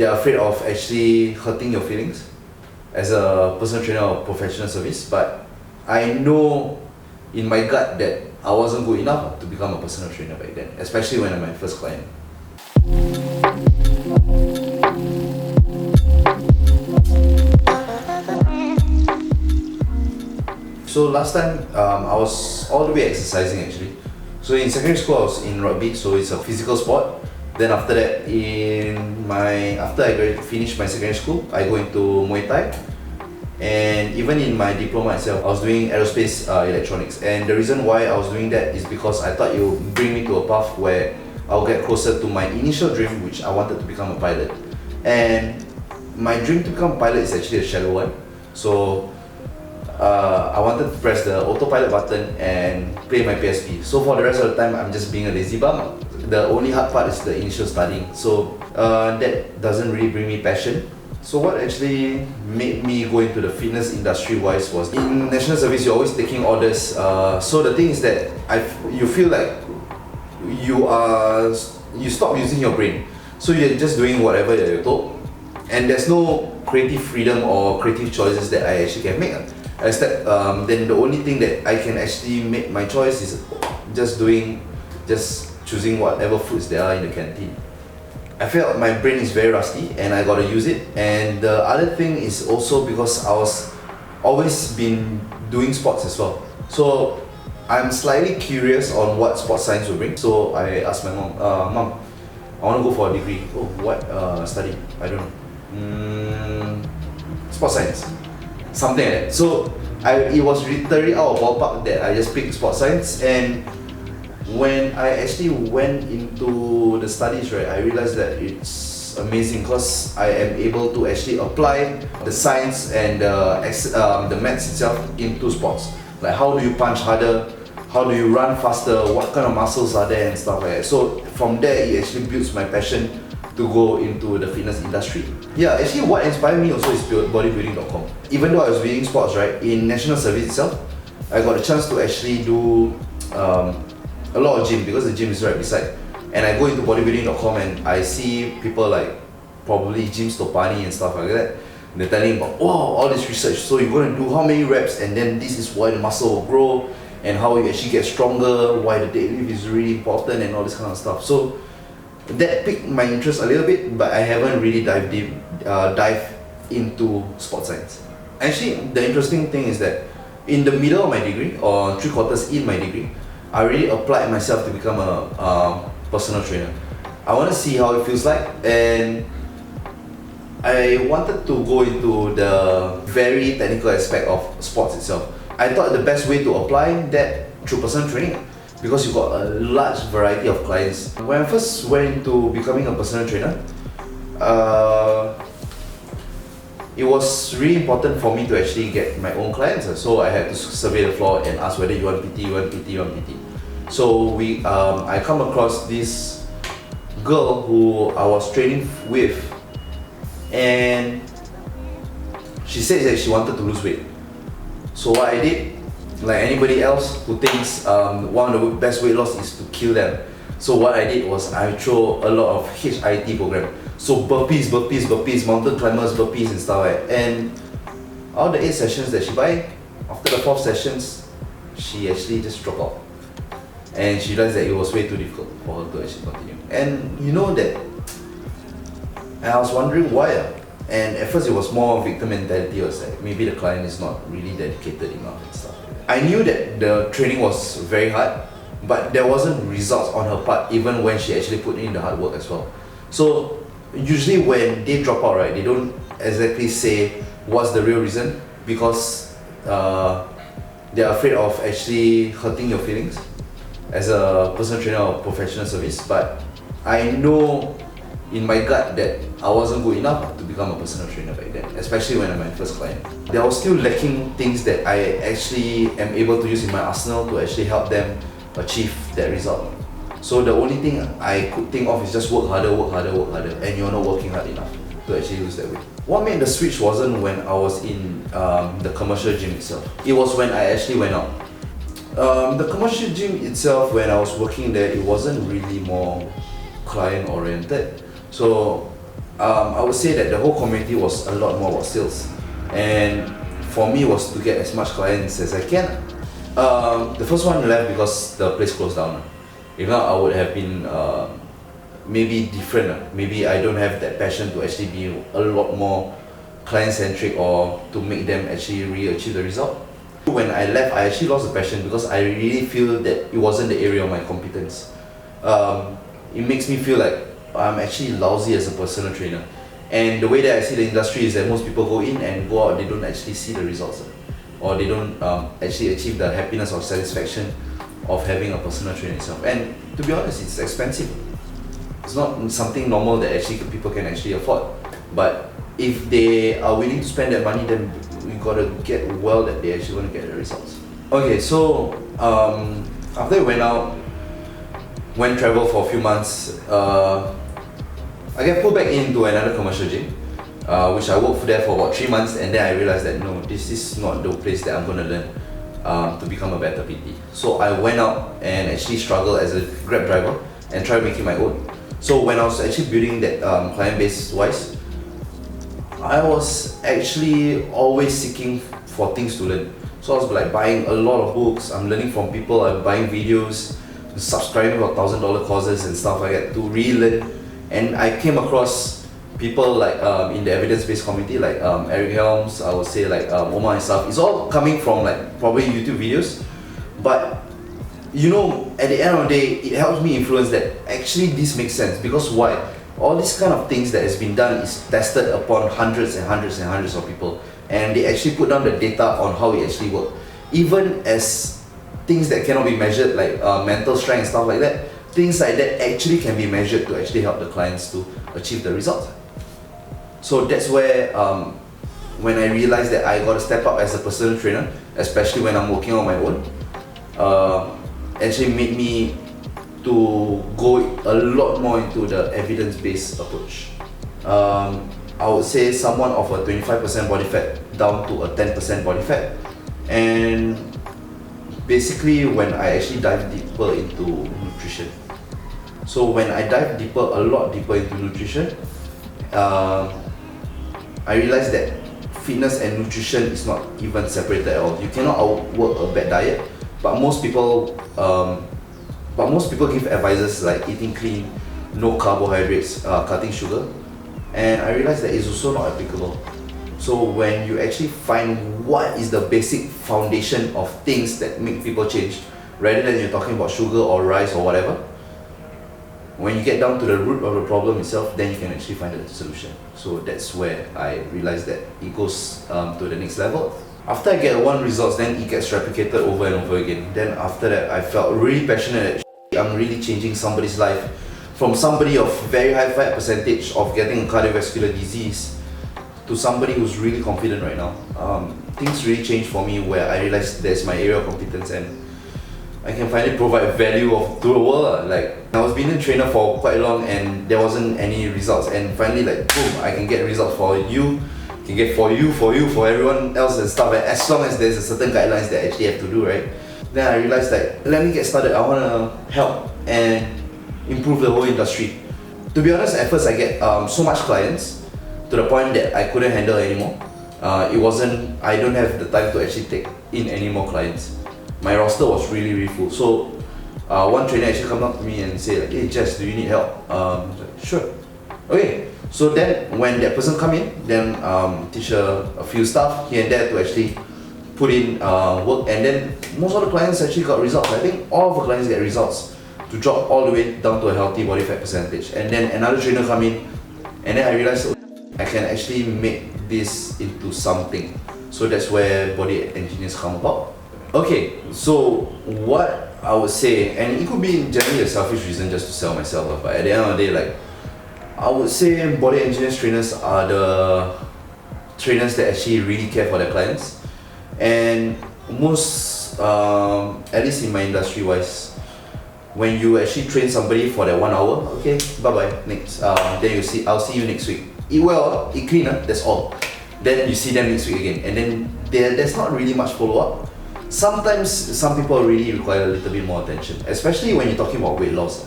they're afraid of actually hurting your feelings as a personal trainer or professional service. But I know in my gut that I wasn't good enough to become a personal trainer back then, especially when I'm my first client. So last time I was all the way exercising actually. So in secondary school I was in rugby, so it's a physical sport. Then after that, after I finished my secondary school, I go into Muay Thai. And even in my diploma itself, I was doing aerospace electronics. And the reason why I was doing that is because I thought it would bring me to a path where I'll get closer to my initial dream, which I wanted to become a pilot. And my dream to become a pilot is actually a shallow one. So I wanted to press the autopilot button and play my PSP. So for the rest of the time, I'm just being a lazy bum. The only hard part is the initial studying. So that doesn't really bring me passion. So what actually made me go into the fitness industry wise was, in national service you're always taking orders. So the thing is that you feel like you stop using your brain. So you're just doing whatever you're told. And there's no creative freedom or creative choices that I actually can make. Then the only thing that I can actually make my choice is just choosing whatever foods there are in the canteen. I felt my brain is very rusty and I gotta use it. And the other thing is also because I was always been doing sports as well. So I'm slightly curious on what sports science will bring. So I asked my mom, Mom, I want to go for a degree. Oh, what study? I don't know. Sports science. Something like that. So it was literally out of ballpark that I just picked sports science. And when I actually went into the studies, right, I realized that it's amazing because I am able to actually apply the science and the maths itself into sports. Like how do you punch harder, how do you run faster, what kind of muscles are there and stuff like that. So from there, it actually builds my passion to go into the fitness industry. Yeah, actually what inspired me also is bodybuilding.com. Even though I was doing sports, right, in national service itself, I got a chance to actually do a lot of gym because the gym is right beside. And I go into bodybuilding.com and I see people like probably Jim Stopani and stuff like that. They're telling about, wow, all this research. So you're going to do how many reps, and then this is why the muscle will grow and how you actually get stronger, why the deadlift is really important and all this kind of stuff. So that piqued my interest a little bit, but I haven't really dived into sports science. Actually, the interesting thing is that in the middle of my degree, or 3/4 in my degree, I really applied myself to become a personal trainer. I want to see how it feels like, and I wanted to go into the very technical aspect of sports itself. I thought the best way to apply that through personal training, because you've got a large variety of clients. When I first went into becoming a personal trainer, it was really important for me to actually get my own clients. So I had to survey the floor and ask whether you want PT, you want PT, you want PT. So I come across this girl who I was training with, and she said that she wanted to lose weight. So what I did, like anybody else who thinks one of the best weight loss is to kill them. So what I did was I throw a lot of HIIT program. So burpees, mountain climbers, burpees and stuff like that. And out of the 8 sessions that she buy, after the 4th sessions, she actually just dropped out. And she realized that it was way too difficult for her to actually continue. And you know that, and I was wondering why. And at first it was more victim mentality. It was like maybe the client is not really dedicated enough and stuff like that. I knew that the training was very hard, but there wasn't results on her part even when she actually put in the hard work as well. So usually when they drop out, right, they don't exactly say what's the real reason, because they're afraid of actually hurting your feelings as a personal trainer or professional service. But I know in my gut that I wasn't good enough to become a personal trainer back then, especially when I'm my first client. There was still lacking things that I actually am able to use in my arsenal to actually help them achieve that result. So the only thing I could think of is just work harder, and you're not working hard enough to actually lose that weight. What made the switch wasn't when I was in the commercial gym itself. It was when I actually went out. The commercial gym itself, when I was working there, it wasn't really more client oriented. So I would say that the whole community was a lot more about sales, and for me was to get as much clients as I can. The first one left because the place closed down. If not, I would have been maybe different. Maybe I don't have that passion to actually be a lot more client-centric or to make them actually really achieve the result. When I left, I actually lost the passion because I really feel that it wasn't the area of my competence. It makes me feel like I'm actually lousy as a personal trainer. And the way that I see the industry is that most people go in and go out, they don't actually see the results, or they don't actually achieve the happiness or satisfaction of having a personal trainer itself. And to be honest, it's expensive. It's not something normal that actually people can actually afford. But if they are willing to spend that money, then we gotta get well that they actually want to get the results. Okay, so after I went out, went travel for a few months, I get pulled back into another commercial gym, which I worked there for about 3 months, and then I realized that no, this is not the place that I'm gonna learn to become a better PT. So I went out and actually struggled as a Grab driver and tried making my own. So when I was actually building that client base wise, I was actually always seeking for things to learn. So I was like buying a lot of books, I'm learning from people, I'm buying videos, subscribing for $1,000 courses and stuff like that to relearn. And I came across people like in the evidence-based community, like Eric Helms, I would say like Omar and stuff. It's all coming from like probably YouTube videos, but you know, at the end of the day, it helps me influence that actually this makes sense. Because why? All these kind of things that has been done is tested upon hundreds and hundreds and hundreds of people, and they actually put down the data on how it actually works. Even as things that cannot be measured, like mental strength and stuff like that, things like that actually can be measured to actually help the clients to achieve the results. So that's where when I realized that I got to step up as a personal trainer, especially when I'm working on my own, actually made me to go a lot more into the evidence-based approach. I would say someone of a 25% body fat down to a 10% body fat, and basically when I actually dive deeper into nutrition. So when I dive deeper, a lot deeper into nutrition, I realized that fitness and nutrition is not even separated at all. You cannot outwork a bad diet, but most people give advices like eating clean, no carbohydrates, cutting sugar, and I realized that it's also not applicable. So when you actually find what is the basic foundation of things that make people change, rather than you're talking about sugar or rice or whatever, when you get down to the root of the problem itself, then you can actually find a solution. So that's where I realized that it goes to the next level. After I get one results, then it gets replicated over and over again. Then after that, I felt really passionate that I'm really changing somebody's life, from somebody of very high fat percentage of getting a cardiovascular disease to somebody who's really confident right now. Things really changed for me where I realized that's my area of competence and I can finally provide value to the world. Like, I was being a trainer for quite long and there wasn't any results, and finally like boom, I can get results for you, can get for everyone else and stuff, and as long as there's a certain guidelines that I actually have to do, right? Then I realized that let me get started. I want to help and improve the whole industry. To be honest, at first I get so much clients to the point that I couldn't handle anymore. I don't have the time to actually take in any more clients. My roster was really full. So one trainer actually come up to me and say like, hey Jess, do you need help? I was like, sure. Okay, so then when that person come in, then teach a few stuff here and there to actually put in work, and then most of the clients actually got results. I think all of the clients get results to drop all the way down to a healthy body fat percentage. And then another trainer come in, and then I realized I can actually make this into something. So that's where Body Engineers come about. Okay, so what I would say, and it could be generally a selfish reason just to sell myself, but at the end of the day, like, I would say Body Engineers trainers are the trainers that actually really care for their clients. And most, at least in my industry wise, when you actually train somebody for that 1 hour, okay, bye bye, next. Then I'll see you next week. Eat well, eat clean, that's all. Then you see them next week again, and then there's not really much follow up. Sometimes some people really require a little bit more attention, especially when you're talking about weight loss.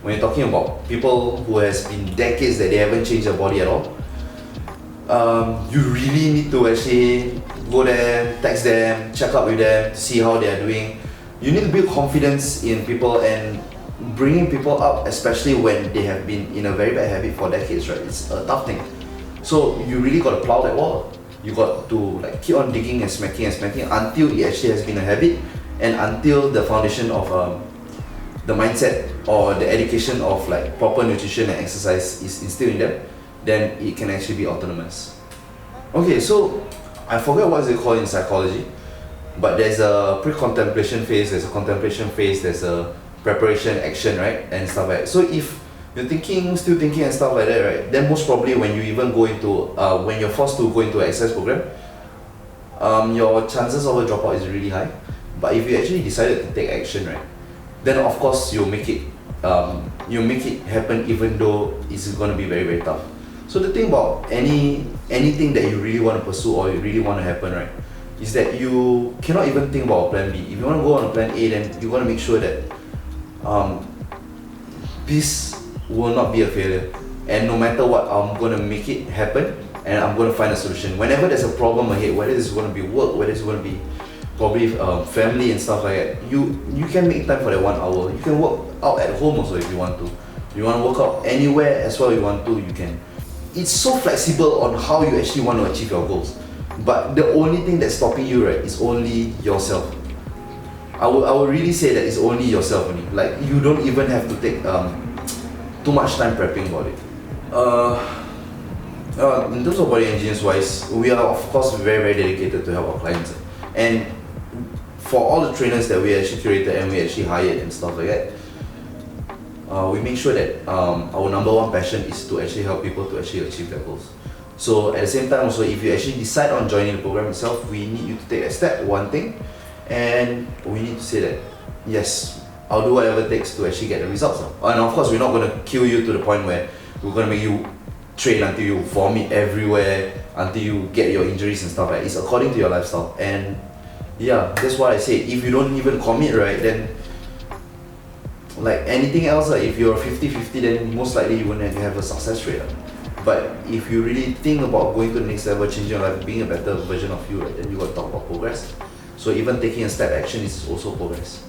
when you're talking about people who has been decades that they haven't changed their body at all, you really need to actually go there, text them, check up with them, see how they are doing. You need to build confidence in people, and bringing people up, especially when they have been in a very bad habit for decades, right? It's a tough thing. So you really got to plow that wall. You got to like keep on digging and smacking until it actually has been a habit, and until the foundation of the mindset or the education of like proper nutrition and exercise is instilled in them, then it can actually be autonomous. Okay, so I forget what is it called in psychology, but there's a pre-contemplation phase, there's a contemplation phase, there's a preparation, action, right, and stuff like that. So if you're still thinking and stuff like that, right, then most probably when you even go into, when you're forced to go into an exercise program, your chances of a dropout is really high. But if you actually decided to take action, right, then of course you'll make it happen, even though it's going to be very, very tough. So the thing about anything that you really want to pursue or you really want to happen, right, is that you cannot even think about a plan B. If you want to go on a plan A, then you want to make sure that this will not be a failure, and no matter what, I'm going to make it happen, and I'm going to find a solution. Whenever there's a problem ahead, whether it's going to be work, whether it's going to be probably family and stuff like that, you can make time for that 1 hour. You can work out at home also if you want to. You want to work out anywhere as well you want to, you can. It's so flexible on how you actually want to achieve your goals. But the only thing that's stopping you, right, is only yourself. I would really say that it's only yourself only. Like, you don't even have to take too much time prepping about it. In terms of body engineers wise, we are of course very, very dedicated to help our clients. And for all the trainers that we actually curated and we actually hired and stuff like that, we make sure that our number one passion is to actually help people to actually achieve their goals. So at the same time also, if you actually decide on joining the program itself, we need you to take a step, one thing, and we need to say that, yes, I'll do whatever it takes to actually get the results. And of course, we're not going to kill you to the point where we're going to make you train until you vomit everywhere, until you get your injuries and stuff like that. It's according to your lifestyle. And yeah, that's what I say. If you don't even commit, right, then like anything else, if you're 50-50, then most likely you won't have a success rate. But if you really think about going to the next level, changing your life, being a better version of you, right, then you got to talk about progress. So even taking a step action is also progress.